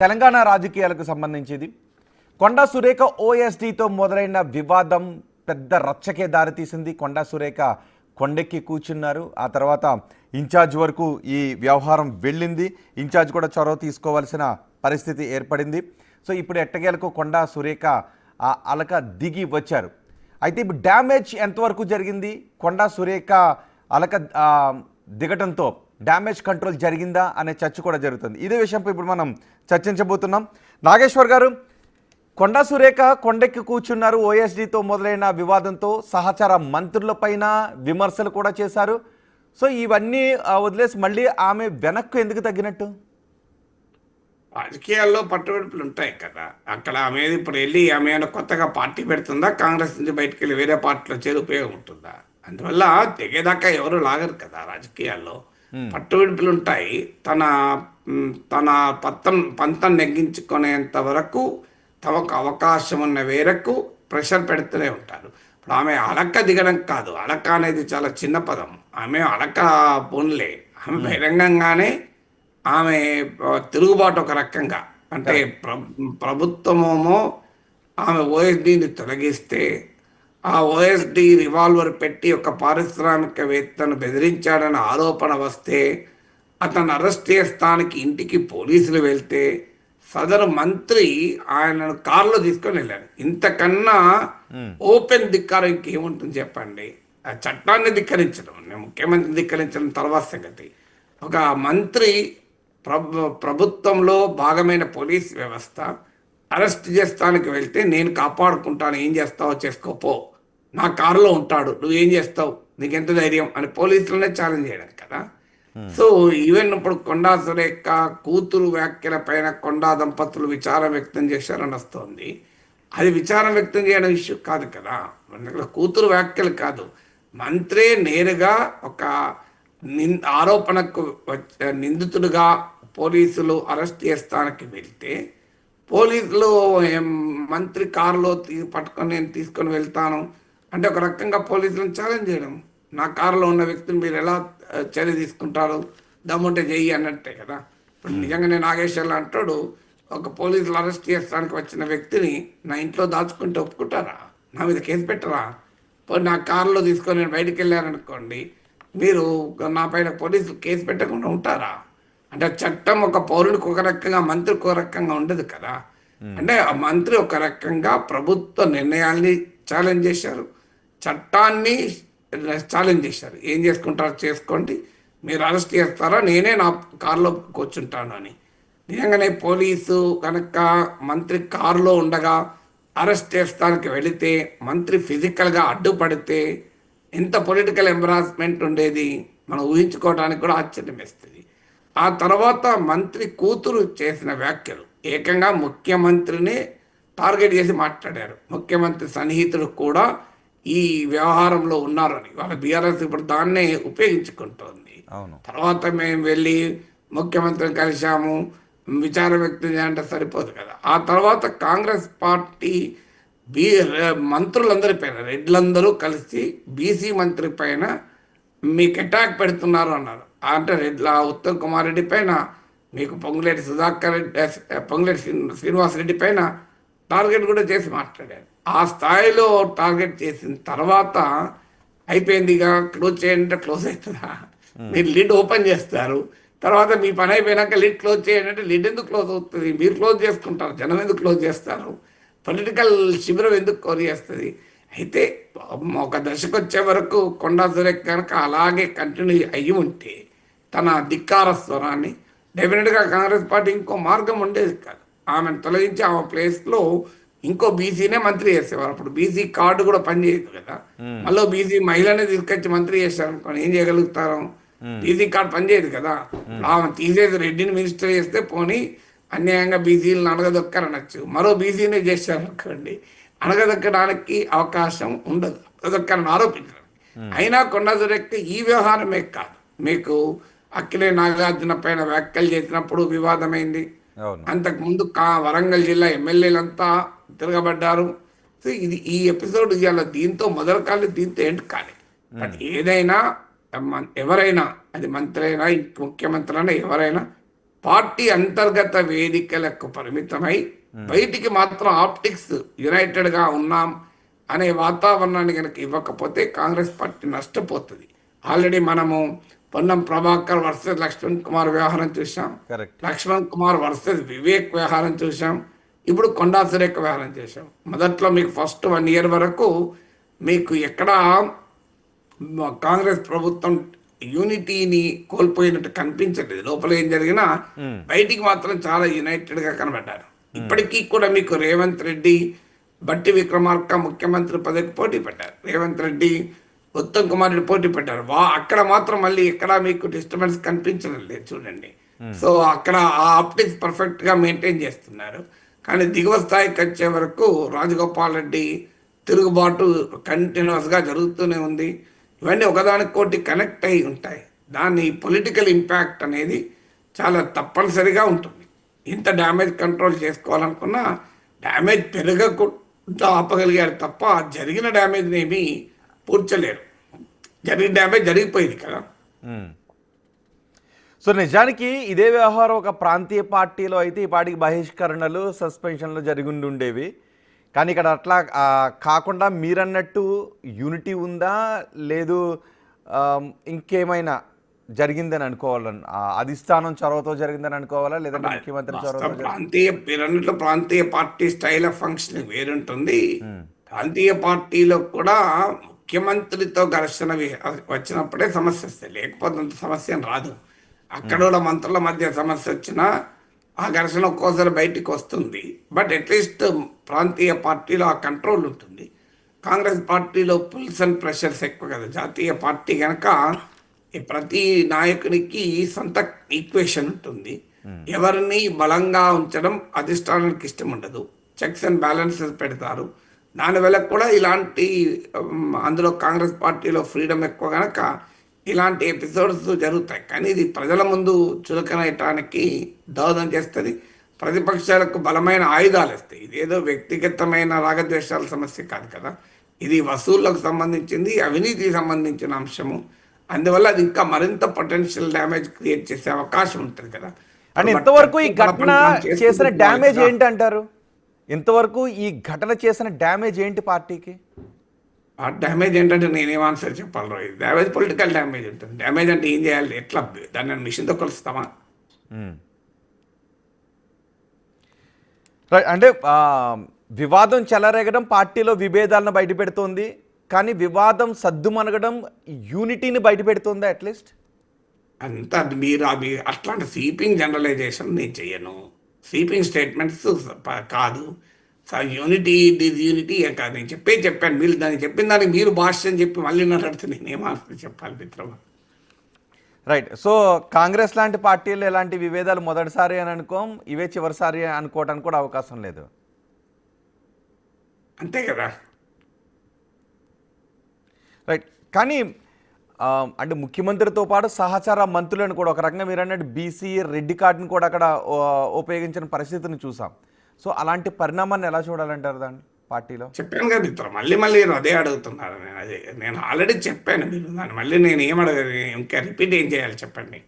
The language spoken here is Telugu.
తెలంగాణ రాజకీయాలకు సంబంధించింది. కొండా సురేఖ ఓఎస్డీతో మొదలైన వివాదం పెద్ద రచ్చకే దారితీసింది. కొండా సురేఖ కొండెక్కి కూర్చున్నారు. ఆ తర్వాత ఇన్ఛార్జ్ వరకు ఈ వ్యవహారం వెళ్ళింది. ఇన్ఛార్జ్ కూడా చొరవ తీసుకోవాల్సిన పరిస్థితి ఏర్పడింది. సో ఇప్పుడు ఎట్టకేలకు కొండా సురేఖ ఆ అలక దిగి వచ్చారు. అయితే ఇప్పుడు డ్యామేజ్ ఎంతవరకు జరిగింది? కొండా సురేఖ అలక దిగటంతో డ్యామేజ్ కంట్రోల్ జరిగిందా అనే చర్చ కూడా జరుగుతుంది. ఇదే విషయంపై ఇప్పుడు మనం చర్చించబోతున్నాం. నాగేశ్వర్ గారు, కొండా సురేఖ కొండెక్కి కూర్చున్నారు. ఓఎస్డీతో మొదలైన వివాదంతో సహచార మంత్రులపైన విమర్శలు కూడా చేశారు. సో ఇవన్నీ వదిలేసి మళ్ళీ ఆమె వెనక్కు ఎందుకు తగ్గినట్టు? రాజకీయాల్లో పట్టుబడుపులు ఉంటాయి కదా. అక్కడ ఆమె ఇప్పుడు వెళ్ళి ఆమె కొత్తగా పార్టీ పెడుతుందా, కాంగ్రెస్ నుంచి బయటకు వెళ్ళి వేరే పార్టీలో చేరి ఉపయోగం ఉంటుందా? అందువల్ల తెగేదాకా ఎవరు లాగరు కదా రాజకీయాల్లో. పట్టుబడుపులు ఉంటాయి. తన తన పంతం నెగ్గించుకునేంత వరకు తమకు అవకాశం ఉన్న వేరకు ప్రెషర్ పెడుతూనే ఉంటారు. ఇప్పుడు ఆమె అలక దిగడం కాదు, అలక అనేది చాలా చిన్న పదం. ఆమె అలక పోన్లే, ఆమె బహిరంగంగానే ఆమె తిరుగుబాటు ఒక రకంగా. అంటే ప్రభుత్వమేమో ఆమె ఓఎస్డీని తొలగిస్తే ఆ ఓఎస్డీ రివాల్వర్ పెట్టి ఒక పారిశ్రామికవేత్తను బెదిరించాడన్న ఆరోపణ వస్తే అతను అరెస్ట్ చేస్తానికి ఇంటికి పోలీసులు వెళ్తే సదరు మంత్రి ఆయనను కారులో తీసుకొని వెళ్ళారు. ఇంతకన్నా ఓపెన్ ధిక్కారం ఇంకేముంటుంది చెప్పండి? ఆ చట్టాన్ని ధిక్కరించడం, ముఖ్యమంత్రి ధిక్కరించడం తర్వాత సంగతి. ఒక మంత్రి ప్రభుత్వంలో భాగమైన పోలీస్ వ్యవస్థ అరెస్ట్ చేస్తానికి వెళ్తే నేను కాపాడుకుంటాను, ఏం చేస్తావో చేసుకోపో, నా కారులో ఉంటాడు, నువ్వేం చేస్తావు, నీకెంత ధైర్యం అని పోలీసులనే ఛాలెంజ్ చేయడం కదా. సో ఈవెన్ ఇప్పుడు కొండా సురేఖ కూతురు వ్యాఖ్యల పైన కొండా దంపతులు విచారం వ్యక్తం చేశారని వస్తుంది. అది విచారం వ్యక్తం చేయడం ఇష్యూ కాదు కదా. కూతురు వ్యాఖ్యలు కాదు, మంత్రే నేరుగా ఒక ఆరోపణకు నిందితుడిగా పోలీసులు అరెస్ట్ చేస్తానికి వెళ్తే పోలీసులు మంత్రి కారులో పట్టుకొని నేను తీసుకొని వెళ్తాను అంటే ఒక రకంగా పోలీసులను ఛాలెంజ్ చేయడం. నా కారులో ఉన్న వ్యక్తిని మీరు ఎలా చర్య తీసుకుంటారు, దమ్ముంటే చెయ్యి అన్నట్టే కదా. ఇప్పుడు నిజంగానే నాగేశ్వర్లు అంటాడు, ఒక పోలీసులు అరెస్ట్ చేస్తానికి వచ్చిన వ్యక్తిని నా ఇంట్లో దాచుకుంటే ఒప్పుకుంటారా? నా మీద కేసు పెట్టరా? ఇప్పుడు నా కారులో తీసుకొని నేను బయటికి వెళ్ళారనుకోండి, మీరు నా పైన పోలీసులు కేసు పెట్టకుండా ఉంటారా? అంటే చట్టం ఒక పౌరునికి ఒక రకంగా, మంత్రికి ఒక రకంగా ఉండదు కదా. అంటే ఆ మంత్రి ఒక రకంగా ప్రభుత్వ నిర్ణయాల్ని ఛాలెంజ్ చేశారు, చట్టాన్ని ఛాలెంజ్ చేశారు. ఏం చేసుకుంటారో చేసుకోండి, మీరు అరెస్ట్ చేస్తారా, నేనే నా కారులో కూర్చుంటాను అని. నిజంగానే పోలీసు కనుక మంత్రి కారులో ఉండగా అరెస్ట్ చేస్తానికి వెళితే మంత్రి ఫిజికల్గా అడ్డుపడితే ఎంత పొలిటికల్ ఎంబరాస్మెంట్ ఉండేది మనం ఊహించుకోవడానికి కూడా ఆశ్చర్యం వేస్తుంది. ఆ తర్వాత మంత్రి కూతురు చేసిన వ్యాఖ్యలు ఏకంగా ముఖ్యమంత్రిని టార్గెట్ చేసి మాట్లాడారు. ముఖ్యమంత్రి సన్నిహితులు కూడా ఈ వ్యవహారంలో ఉన్నారని వాళ్ళ బీఆర్ఎస్ ఇప్పుడు దాన్నే ఉపయోగించుకుంటోంది. తర్వాత మేము వెళ్ళి ముఖ్యమంత్రిని కలిశాము, విచారం వ్యక్తం చేయాలంటే సరిపోదు కదా. ఆ తర్వాత కాంగ్రెస్ పార్టీ మంత్రులందరి పైన, రెడ్లందరూ కలిసి బీసీ మంత్రి పైన మీకు అటాక్ పెడుతున్నారు అన్నారు. అంటే ఉత్తమ్ కుమార్ రెడ్డి పైన, మీకు పొంగులేటి సుధాకర్ రెడ్డి, పొంగులేటి శ్రీనివాసరెడ్డి పైన టార్గెట్ కూడా చేసి మాట్లాడారు. ఆ స్థాయిలో టార్గెట్ చేసిన తర్వాత అయిపోయింది, ఇక క్లోజ్ చేయండి, క్లోజ్ అవుతుందా? మీరు లిడ్ ఓపెన్ చేస్తారు, తర్వాత మీ పని అయిపోయినాక లిడ్ క్లోజ్ చేయండి అంటే లిడ్ ఎందుకు క్లోజ్ అవుతుంది? మీరు క్లోజ్ చేసుకుంటారు, జనం ఎందుకు క్లోజ్ చేస్తారు? పొలిటికల్ శిబిరం ఎందుకు కోరి చేస్తుంది? అయితే ఒక దశకు వచ్చే వరకు కొండా సురేఖ కనుక అలాగే కంటిన్యూ అయ్యి ఉంటే తన ధిక్కార స్వరాన్ని డెఫినెట్గా కాంగ్రెస్ పార్టీ ఇంకో మార్గం ఉండేది కాదు. ఆమెను తొలగించి ఆమె ప్లేస్లో ఇంకో బీసీనే మంత్రి చేసేవారు. అప్పుడు బీసీ కార్డు కూడా పనిచేయదు కదా. మళ్ళీ బీసీ మహిళనే తీసుకొచ్చి మంత్రి చేశారు అనుకోండి, ఏం చేయగలుగుతారు? బీసీ కార్డు పనిచేయదు కదా. ఆమె తీసేసి రెడ్డిని మినిస్టర్ చేస్తే పోనీ అన్యాయంగా బీసీలను అణగదొక్కారనొచ్చు, మరో బీసీనే చేశారు అనుకోండి, అణగదొక్కడానికి అవకాశం ఉండదు, అణగదొక్కారని ఆరోపించడం. అయినా కొండా సురేఖ ఈ వ్యవహారమే కాదు, మీకు అక్కినే నాగార్జున పైన వ్యాఖ్యలు చేసినప్పుడు వివాదమైంది. అంతకుముందు వరంగల్ జిల్లా ఎమ్మెల్యేలంతా తిరగబడ్డారు. సో ఇది ఈ ఎపిసోడ్ ఇవాళ దీంతో మొదలు కాలేదు, దీంతో ఎండ్ కాలేదు. బట్ ఏదైనా ఎవరైనా, అది మంత్రి అయినా ముఖ్యమంత్రి అయినా ఎవరైనా పార్టీ అంతర్గత వేదికలకు పరిమితమై బయటికి మాత్రం ఆప్టిక్స్ యునైటెడ్గా ఉన్నాం అనే వాతావరణాన్ని కనుక ఇవ్వకపోతే కాంగ్రెస్ పార్టీ నష్టపోతుంది. ఆల్రెడీ మనము పొన్నం ప్రభాకర్ వర్సెస్ లక్ష్మణ్ కుమార్ వ్యవహారం చూసాం, కరెక్ట్. లక్ష్మణ్ కుమార్ వర్సెస్ వివేక్ వ్యవహారం చూసాం, ఇప్పుడు కొండా సురేఖ వ్యవహారం చేసాం. మొదట్లో మీకు ఫస్ట్ 1 year వరకు మీకు ఎక్కడా కాంగ్రెస్ ప్రభుత్వం యూనిటీని కోల్పోయినట్టు కనిపించట్లేదు. లోపల ఏం జరిగినా బయటికి మాత్రం చాలా యునైటెడ్గా కనబడ్డారు. ఇప్పటికీ కూడా మీకు రేవంత్ రెడ్డి, బట్టి విక్రమార్క ముఖ్యమంత్రి పదవికి పోటీ పెట్టారు. రేవంత్ రెడ్డి, ఉత్తమ్ కుమార్ రెడ్డి పోటీ పెట్టారు. అక్కడ మాత్రం మళ్ళీ ఎక్కడా మీకు డిస్టర్బెన్స్ కనిపించడం లేదు చూడండి. సో అక్కడ ఆ ఆప్టిక్స్ పర్ఫెక్ట్గా మెయింటైన్ చేస్తున్నారు. కానీ దిగువ స్థాయికి వచ్చే వరకు రాజగోపాల్ రెడ్డి తిరుగుబాటు కంటిన్యూస్గా జరుగుతూనే ఉంది. ఇవన్నీ ఒకదానికోటి కనెక్ట్ అయి ఉంటాయి. దాని పొలిటికల్ ఇంపాక్ట్ అనేది చాలా తప్పనిసరిగా ఉంటుంది. ఇంత డ్యామేజ్ కంట్రోల్ చేసుకోవాలనుకున్నా డ్యామేజ్ పెరగకుండా ఆపగలిగారు తప్ప జరిగిన డ్యామేజ్ని ఏమీ పూడ్చలేరు. జరిగిన డ్యామేజ్ జరిగిపోయింది కదా. సో నిజానికి ఇదే వ్యవహారం ఒక ప్రాంతీయ పార్టీలో అయితే ఈ పార్టీకి బహిష్కరణలు, సస్పెన్షన్లు జరిగి ఉండేవి. కానీ ఇక్కడ అట్లా కాకుండా మీరన్నట్టు యూనిటీ ఉందా లేదు ఇంకేమైనా జరిగిందని అనుకోవాలని, అధిష్టానం చొరవతో జరిగిందని అనుకోవాలా లేదంటే ముఖ్యమంత్రి చొరవతో? ప్రాంతీయ పార్టీ స్టైల్ ఆఫ్ ఫంక్షనింగ్ వేరుంటుంది. ప్రాంతీయ పార్టీలో కూడా ముఖ్యమంత్రితో ఘర్షణ వచ్చినప్పుడే సమస్య వస్తాయి, లేకపోతే అంత సమస్య రాదు. అక్కడ మంత్రుల మధ్య సమస్య వచ్చినా ఆ ఘర్షణ ఒక్కోసారి బయటికి వస్తుంది. బట్ అట్లీస్ట్ ప్రాంతీయ పార్టీలో ఆ కంట్రోల్ ఉంటుంది. కాంగ్రెస్ పార్టీలో పుల్స్ అండ్ ప్రెషర్స్ ఎక్కువ కదా. జాతీయ పార్టీ కనుక ప్రతి నాయకునికి సొంత ఈక్వేషన్ ఉంటుంది. ఎవరిని బలంగా ఉంచడం అధిష్టానానికి ఇష్టం ఉండదు. చెక్స్ అండ్ బ్యాలెన్సెస్ పెడతారు. దానివల్ల కూడా ఇలాంటి అందులో కాంగ్రెస్ పార్టీలో ఫ్రీడమ్ ఎక్కువ కనుక ఇలాంటి ఎపిసోడ్స్ జరుగుతాయి. కానీ ఇది ప్రజల ముందు చులకనయటానికి దోహదం చేస్తుంది. ప్రతిపక్షాలకు బలమైన ఆయుధాలు ఇస్తాయి. ఇదేదో వ్యక్తిగతమైన రాగద్వేషాల సమస్య కాదు కదా. ఇది వసూళ్లకు సంబంధించింది, అవినీతికి సంబంధించిన అంశము. అందువల్ల అది ఇంకా మరింత పొటెన్షియల్ డ్యామేజ్ క్రియేట్ చేసే అవకాశం ఉంటుంది కదా. అంటే ఇంతవరకు ఈ ఘటన చేసిన డ్యామేజ్ ఏంటి అంటారు? ఇంతవరకు ఈ ఘటన చేసిన డ్యామేజ్ ఏంటి పార్టీకి? ఆ డ్యామేజ్ ఏంటంటే నేనేం ఆన్సర్ చెప్పాలి రోజు. డ్యామేజ్ పొలిటికల్ డ్యామేజ్ ఉంటుంది. డ్యామేజ్ అంటే ఏం చేయాలి? ఎట్లా దాన్ని మిషన్తో కొలుస్తామా? అంటే వివాదం చెలరేగడం పార్టీలో విభేదాలను బయటపెడుతోంది, కానీ వివాదం సద్దుమనగడం యూనిటీని బయటపెడుతుందా అట్లీస్ట్? అంతా మీరు అవి అట్లాంటి స్వీపింగ్ జనరలైజేషన్ నేను చెయ్యను. స్వీపింగ్ స్టేట్మెంట్స్ కాదు. యూనిటీ యూనిటీ ఏం కాదు. నేను చెప్పాను. మీరు దాన్ని చెప్పిన దానికి మీరు భాష్యం చెప్పి మళ్ళీ నడితే నేనేమాత్రం చెప్పాలి మిత్రమా? రైట్. సో కాంగ్రెస్ లాంటి పార్టీలు ఎలాంటి విభేదాలు మొదటిసారి అని అనుకోం, ఇవే చివరిసారి అనుకోవడానికి కూడా అవకాశం లేదు. అంతే కదా. రైట్. కానీ అంటే ముఖ్యమంత్రితో పాటు సహచార మంత్రులను కూడా ఒక రకంగా మీరు అన్నట్టు బీసీ రెడ్డి కార్డుని కూడా అక్కడ ఉపయోగించిన పరిస్థితిని చూసాం. సో అలాంటి పరిణామాన్ని ఎలా చూడాలంటారు దాన్ని పార్టీలో? చెప్పాను కదా మిత్రం, మళ్ళీ అదే అడుగుతున్నారు. నేను ఆల్రెడీ చెప్పాను. మీరు దాన్ని మళ్ళీ నేను ఏం అడగ ఇంకా రిపీట్ ఏం చేయాలి చెప్పండి.